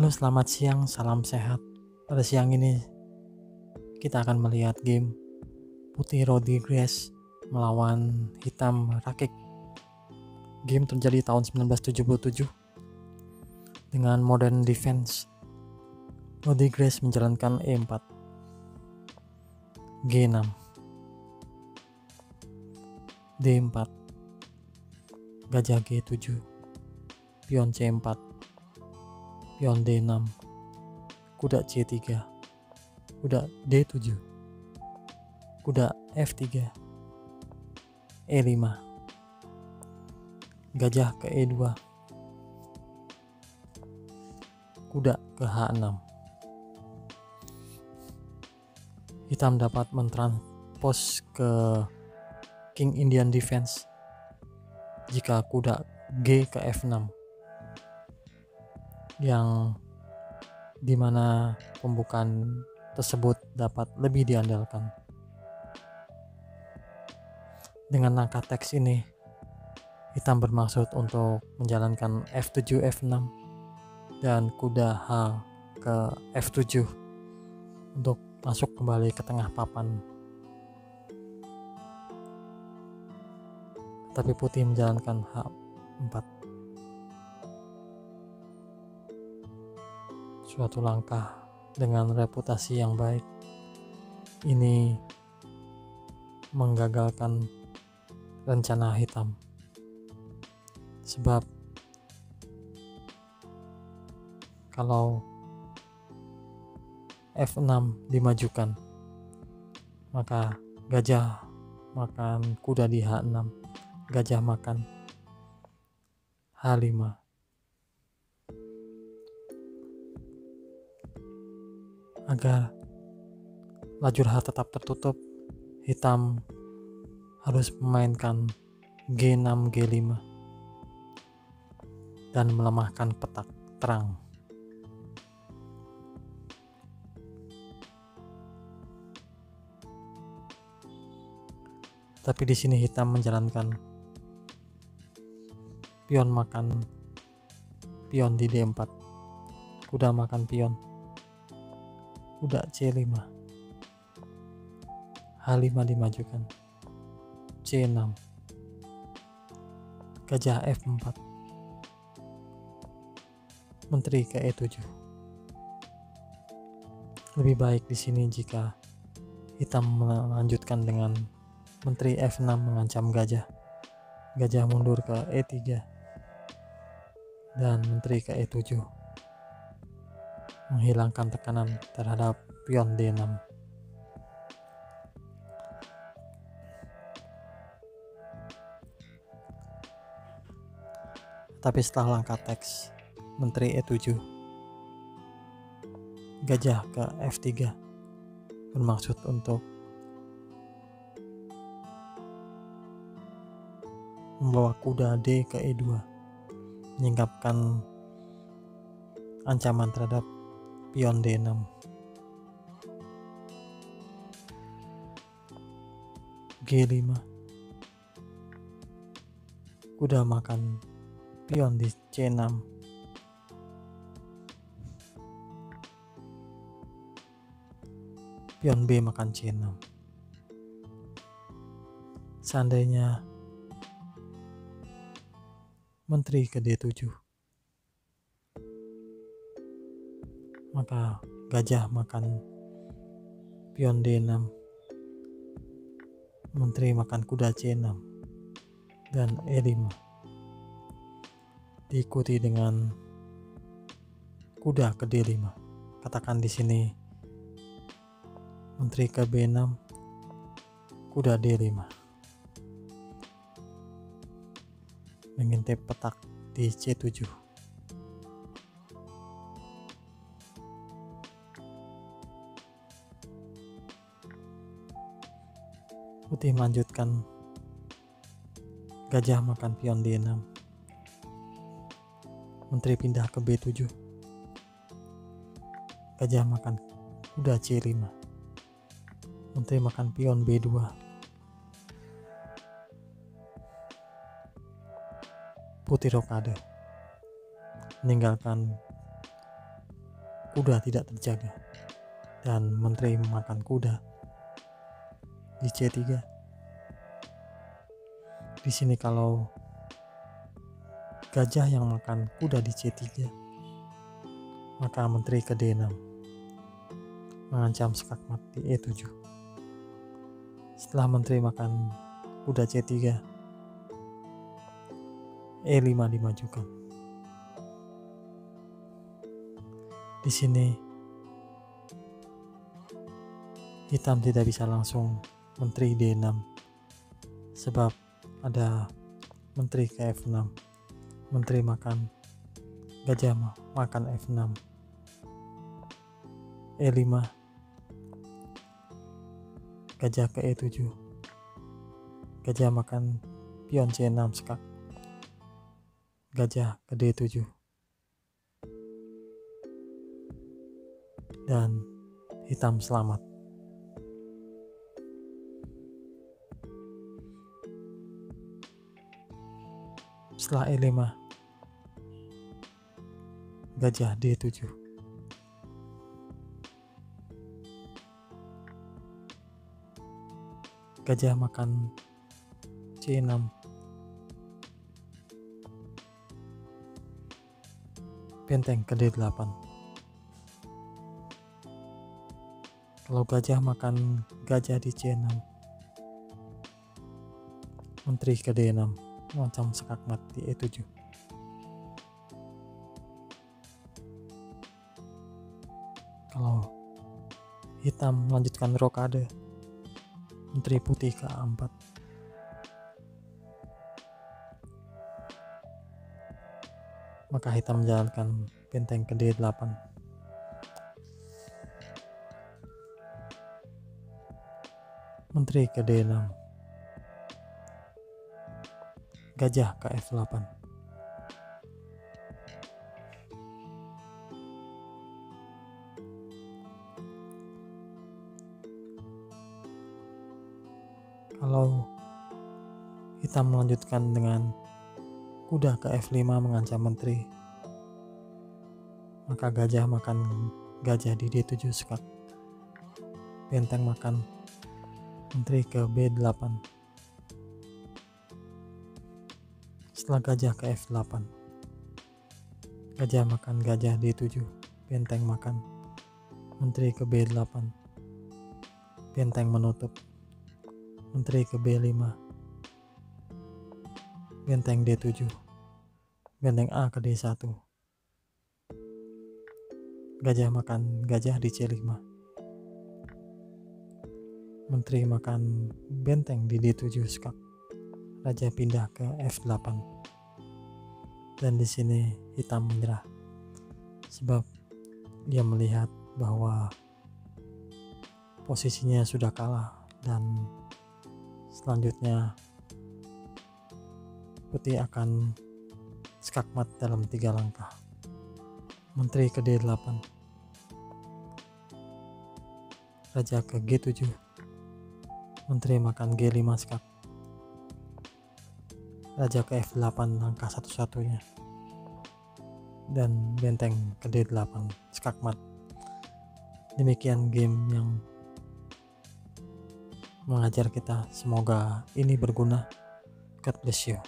Halo, selamat siang, salam sehat. Pada siang ini kita akan melihat game Putih Rodriguez melawan Hitam Rakik. Game terjadi tahun 1977 dengan modern defense. Rodriguez menjalankan E4, G6, D4, gajah G7, pion C4, pion D6, kuda C3, kuda D7, kuda F3, E5, gajah ke E2, kuda ke H6. Hitam dapat mentranspos ke King Indian Defense jika kuda G ke F6, yang dimana pembukaan tersebut dapat lebih diandalkan. Dengan langkah teks ini, hitam bermaksud untuk menjalankan F7 F6 dan kuda H ke F7 untuk masuk kembali ke tengah papan. Tapi putih menjalankan H4. Suatu langkah dengan reputasi yang baik ini menggagalkan rencana hitam, sebab kalau F6 dimajukan, maka gajah makan kuda di H6, gajah makan H5. Agar lajur H tetap tertutup, hitam harus memainkan G6 G5 dan melemahkan petak terang. Tapi di sini hitam menjalankan pion makan pion di D4, kuda makan pion, kuda C5, H5 dimajukan, C6, gajah F4, menteri ke E7. Lebih baik di sini jika hitam melanjutkan dengan menteri F6 mengancam gajah, gajah mundur ke E3, dan menteri ke E7 menghilangkan tekanan terhadap pion D6. Tapi setelah langkah teks menteri E7, gajah ke F3 bermaksud untuk membawa kuda D ke E2, menyingkapkan ancaman terhadap pion D6. G5, kuda makan pion di C6, pion B makan C6. Seandainya menteri ke D7, maka gajah makan pion D6, menteri makan kuda C6, dan E5 diikuti dengan kuda ke D5. Katakan di sini menteri ke B6, kuda D5, mengintip petak di C7. Putih melanjutkan gajah makan pion D6, menteri pindah ke B7, gajah makan kuda C5, menteri makan pion B2, putih rokade meninggalkan kuda tidak terjaga dan menteri memakan kuda di C3. Di sini kalau gajah yang makan kuda di C3, maka menteri ke D6 mengancam skakmat di E7. Setelah menteri makan kuda C3, E5 dimajukan. Di sini hitam tidak bisa langsung menteri D6 sebab ada menteri ke F6. Menteri makan, gajah makan F6. E5, gajah ke E7. Gajah makan pion C6 skak. Gajah ke D7. Dan hitam selamat. Setelah E5, gajah D7. Gajah makan C6. Benteng ke D8. Kalau gajah makan gajah di C6, menteri ke D6 mengancam skakmat di E7. Kalau hitam melanjutkan rokade, menteri putih ke A4. Maka hitam menjalankan benteng ke D8. Menteri ke D6. Gajah ke F8. Kalau hitam melanjutkan dengan kuda ke F5 mengancam menteri, maka gajah makan gajah di D7 skak. Benteng makan menteri ke B8. Setelah gajah ke F8, gajah makan gajah D7. Benteng makan menteri ke B8. Benteng menutup menteri ke B5. Benteng D7. Benteng A ke D1. Gajah makan gajah di C5. Menteri makan benteng di D7 skak. Raja pindah ke F8. Dan di sini hitam menyerah sebab dia melihat bahwa posisinya sudah kalah dan selanjutnya putih akan skakmat dalam 3 langkah. Menteri ke D8. Raja ke G7. Menteri makan G5 skak. Raja ke F8 langkah satu-satunya. Dan benteng ke D8 skakmat. Demikian game yang mengajar kita. Semoga ini berguna. God bless you.